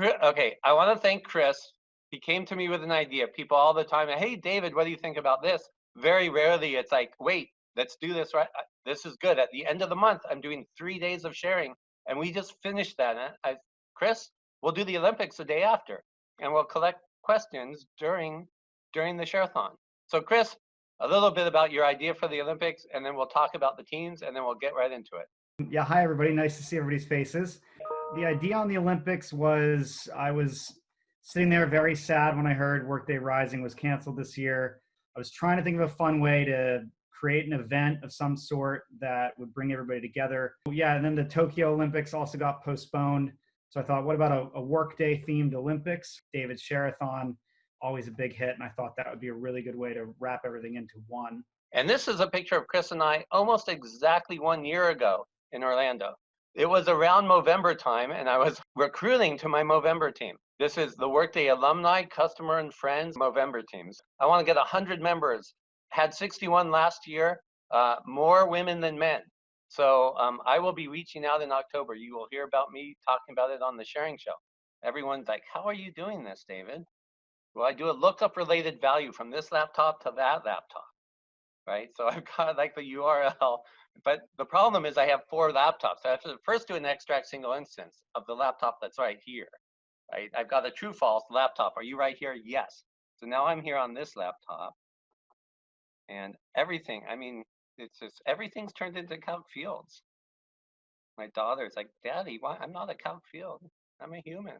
Okay, I want to thank Chris. He came to me with an idea. People all the time, hey, David, what do you think about this? Very rarely it's like, wait, let's do this, right? This is good. At the end of the month, I'm doing 3 days of sharing, and we just finished that. Chris, we'll do the Olympics the day after, and we'll collect questions during the Share-a-thon. So Chris, a little bit about your idea for the Olympics, and then we'll talk about the teams, and then we'll get right into it. Yeah, hi everybody. Nice to see everybody's faces. The idea on the Olympics was, I was sitting there very sad when I heard Workday Rising was canceled this year. I was trying to think of a fun way to create an event of some sort that would bring everybody together. Yeah, and then the Tokyo Olympics also got postponed. So I thought, what about a Workday themed Olympics? David's Share-a-thon, always a big hit, and I thought that would be a really good way to wrap everything into one. And this is a picture of Chris and I almost exactly 1 year ago in Orlando. It was around Movember time, and I was recruiting to my Movember team. This is the Workday alumni, customer, and friends Movember teams. I want to get 100 members. Had 61 last year, more women than men. So I will be reaching out in October. You will hear about me talking about it on the sharing show. Everyone's like, how are you doing this, David? Well, I do a lookup related value from this laptop to that laptop, right? So I've got like the URL, but the problem is I have 4 laptops. I have to first do an extract single instance of the laptop that's right here, right? I've got a true false laptop. Are you right here? Yes. So now I'm here on this laptop. And everything, I mean, it's just, everything's turned into count fields. My daughter's like, Daddy, why? I'm not a count field. I'm a human.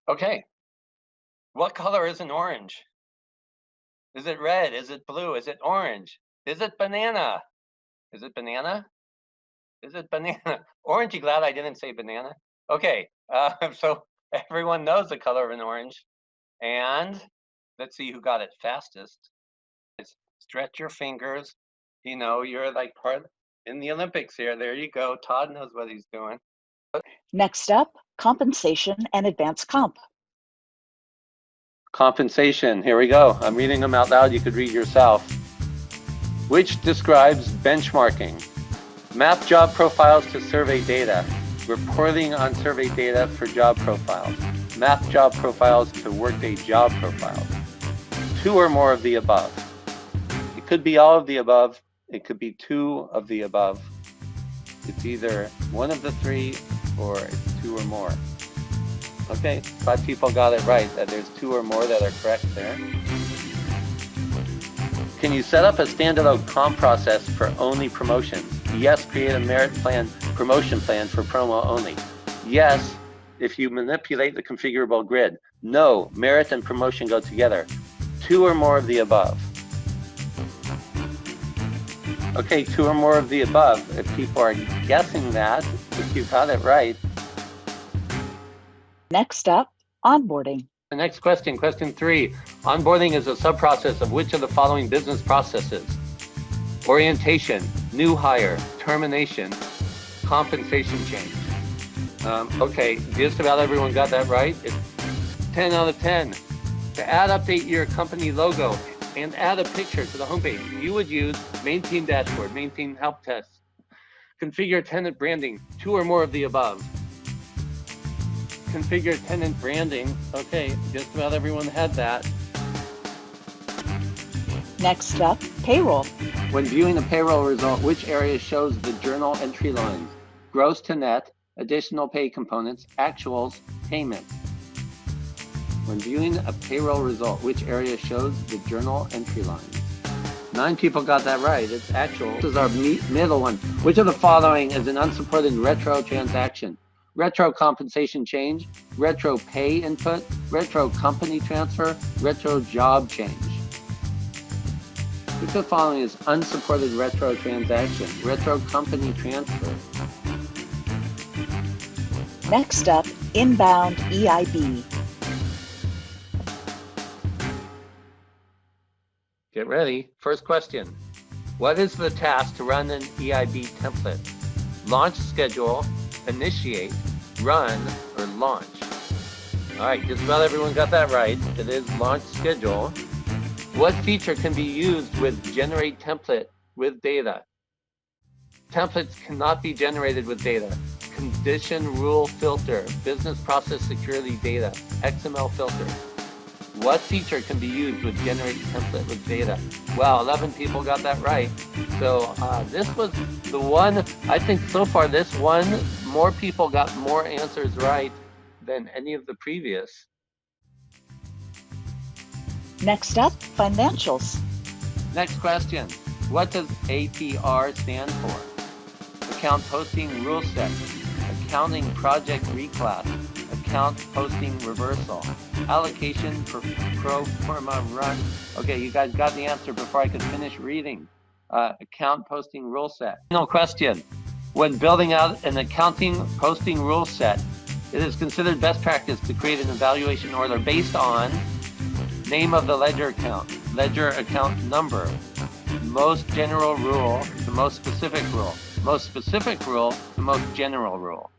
Okay. What color is an orange? Is it red? Is it blue? Is it orange? Is it banana? Is it banana? Is it banana? Orange, you glad I didn't say banana? Okay. So everyone knows the color of an orange. And let's see who got it fastest. Stretch your fingers. You know, you're like part in the Olympics here. There you go. Todd knows what he's doing. Next up, compensation and advanced comp. Compensation. Here we go. I'm reading them out loud. You could read yourself. Which describes benchmarking. Map job profiles to survey data. Reporting on survey data for job profiles. Map job profiles to Workday job profiles. 2 or more of the above. It could be all of the above. It could be 2 of the above. It's either one of the 3 or it's 2 or more. Okay, 5 people got it right, that there's 2 or more that are correct there. Can you set up a standalone comp process for only promotions? Yes, create a merit plan, promotion plan for promo only. Yes, if you manipulate the configurable grid. No, merit and promotion go together. 2 or more of the above. Okay, 2 or more of the above. If people are guessing that, if you got it right. Next up, onboarding. The next question, question 3. Onboarding is a sub-process of which of the following business processes? Orientation, new hire, termination, compensation change. Okay, just about everyone got that right. It's 10 out of 10. To update your company logo and add a picture to the homepage, you would use main team dashboard, main team help test, configure tenant branding, 2 or more of the above. Configure tenant branding. Okay, just about everyone had that. Next up, payroll. When viewing a payroll result, which area shows the journal entry lines? Gross to net, additional pay components, actuals, payments. When viewing a payroll result, which area shows the journal entry lines? 9 people got that right. It's actual. This is our middle one. Which of the following is an unsupported retro transaction? Retro compensation change, retro pay input, retro company transfer, retro job change. Which of the following is unsupported retro transaction? Retro company transfer. Next up, inbound EIB. Get ready. First question. What is the task to run an EIB template? Launch schedule, initiate, run, or launch? All right, just about everyone got that right. It is launch schedule. What feature can be used with generate template with data? Templates cannot be generated with data. condition rule filter, business process security data, XML filter. What feature can be used with generate template with data? Wow, 11 people got that right. So this was the one, I think so far this one, more people got more answers right than any of the previous. Next up, financials. Next question. What does APR stand for? Account posting rule set, accounting project reclass, account posting reversal, allocation for pro forma run. Okay, you guys got the answer before I could finish reading. Account posting rule set. No question. When building out an accounting posting rule set, it is considered best practice to create an evaluation order based on name of the ledger account number, most general rule, the most specific rule, most specific rule, the most general rule.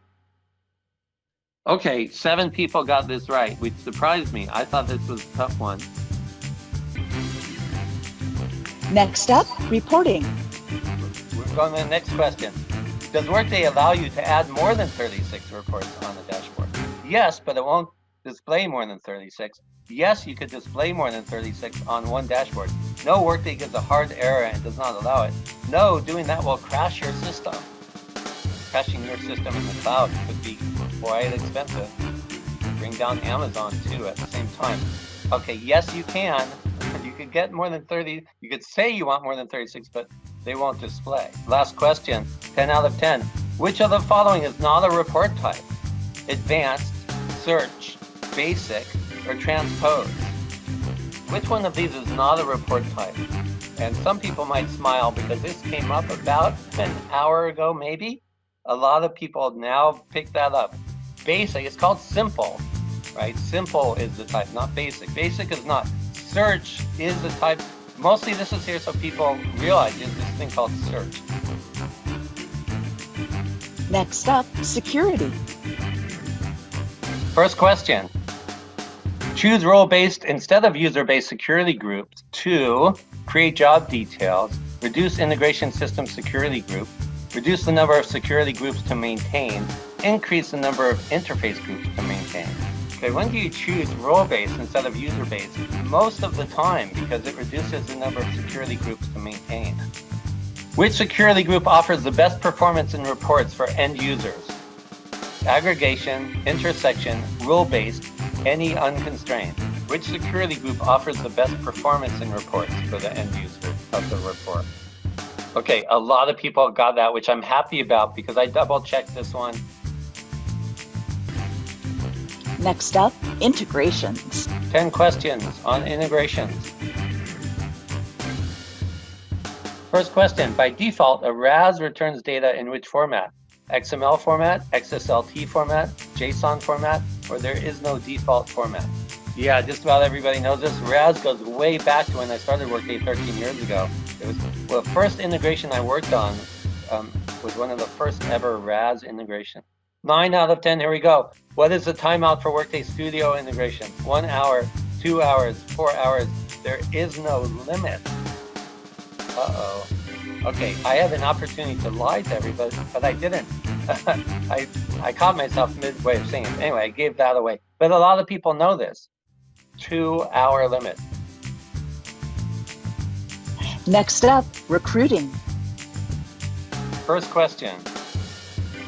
Okay, 7 people got this right, which surprised me. I thought this was a tough one. Next up, reporting. We're going to the next question. Does Workday allow you to add more than 36 reports on the dashboard? Yes, but it won't display more than 36. Yes, you could display more than 36 on one dashboard. No, Workday gives a hard error and does not allow it. No, doing that will crash your system. Crashing your system in the cloud could be quite expensive. Bring down Amazon too at the same time. Okay, yes, you can. You could get more than 30. You could say you want more than 36, but they won't display. Last question, 10 out of 10. Which of the following is not a report type? Advanced, search, basic, or transpose? Which one of these is not a report type? And some people might smile because this came up about an hour ago, maybe. A lot of people now pick that up. Basic, it's called simple, right? Simple is the type, not basic. Basic is not. Search is the type. Mostly this is here so people realize there's this thing called search. Next up, security. First question. Choose role-based instead of user-based security groups to create job details, reduce integration system security group, reduce the number of security groups to maintain, increase the number of interface groups to maintain. Okay, when do you choose role-based instead of user-based? Most of the time, because it reduces the number of security groups to maintain. Which security group offers the best performance in reports for end users? Aggregation, intersection, rule-based, any unconstrained. Which security group offers the best performance in reports for the end user of the report? Okay, a lot of people got that, which I'm happy about because I double-checked this one. Next up, integrations. 10 questions on integrations. First question, by default, a RAS returns data in which format? XML format, XSLT format, JSON format, or there is no default format? Yeah, just about everybody knows this. RAS goes way back to when I started Workday 13 years ago. It was the first integration I worked on was one of the first ever RAS integration. 9 out of 10, here we go. What is the timeout for Workday Studio integration? 1 hour, 2 hours, 4 hours. There is no limit. Uh-oh. Okay, I had an opportunity to lie to everybody, but I didn't. I caught myself midway of saying it. Anyway, I gave that away. But a lot of people know this. 2 hour limit. Next up, recruiting. First question.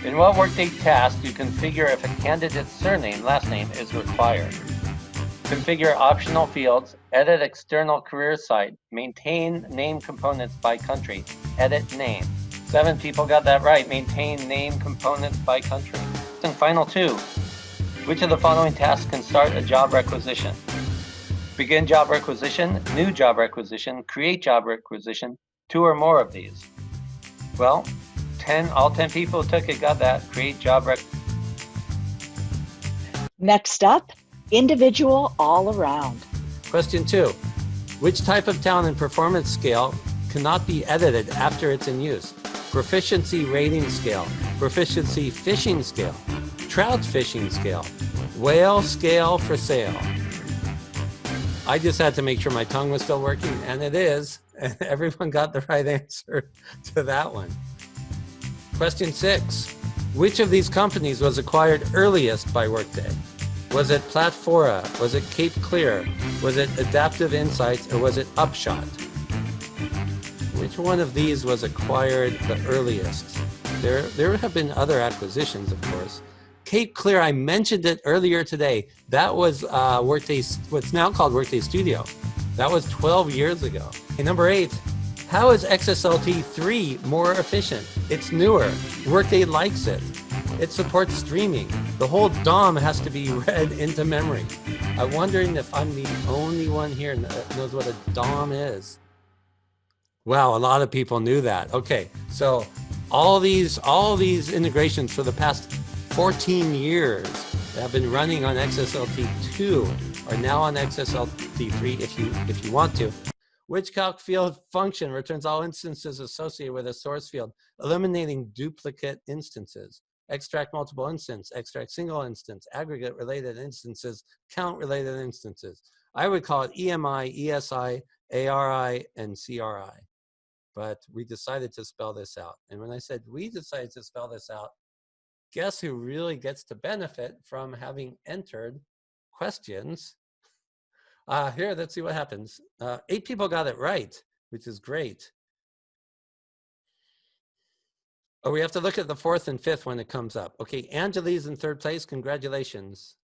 In what Workday task do you configure if a candidate's surname, last name is required? Configure optional fields, edit external career site, maintain name components by country, edit name. 7 people got that right, maintain name components by country. And final 2, which of the following tasks can start a job requisition? Begin job requisition, new job requisition, create job requisition, 2 or more of these. Well, all 10 people who took it got that, create job Next up, individual all around. Question 2. Which type of talent and performance scale cannot be edited after it's in use? Proficiency rating scale, proficiency fishing scale, trout fishing scale, whale scale for sale. I just had to make sure my tongue was still working, and it is. And everyone got the right answer to that one. Question 6. Which of these companies was acquired earliest by Workday? Was it Platfora? Was it Cape Clear? Was it Adaptive Insights? Or was it Upshot? Which one of these was acquired the earliest? There have been other acquisitions, of course. Cape Clear, I mentioned it earlier today. That was Workday's, what's now called Workday Studio. That was 12 years ago. Okay, number 8, how is XSLT 3 more efficient? It's newer. Workday likes it. It supports streaming. The whole DOM has to be read into memory. I'm wondering if I'm the only one here that knows what a DOM is. Wow, a lot of people knew that. Okay, so all these integrations for the past 14 years that have been running on XSLT 2 are now on XSLT 3 if you want to. Which calc field function returns all instances associated with a source field, eliminating duplicate instances? Extract multiple instance, extract single instance, aggregate related instances, count related instances. I would call it EMI, ESI, ARI, and CRI. But we decided to spell this out. And when I said we decided to spell this out, guess who really gets to benefit from having entered questions? Here, let's see what happens. 8 people got it right, which is great. Oh, we have to look at the 4th and 5th when it comes up. Okay, Angeli's in 3rd place, congratulations.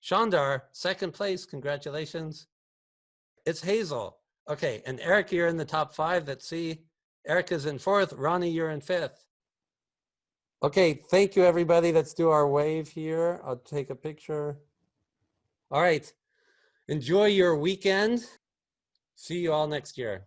Chandar, 2nd place, congratulations. It's Hazel. Okay, and Eric, you're in the top 5. Let's see. Eric is in 4th. Ronnie, you're in 5th. Okay, thank you, everybody. Let's do our wave here. I'll take a picture. All right, enjoy your weekend. See you all next year.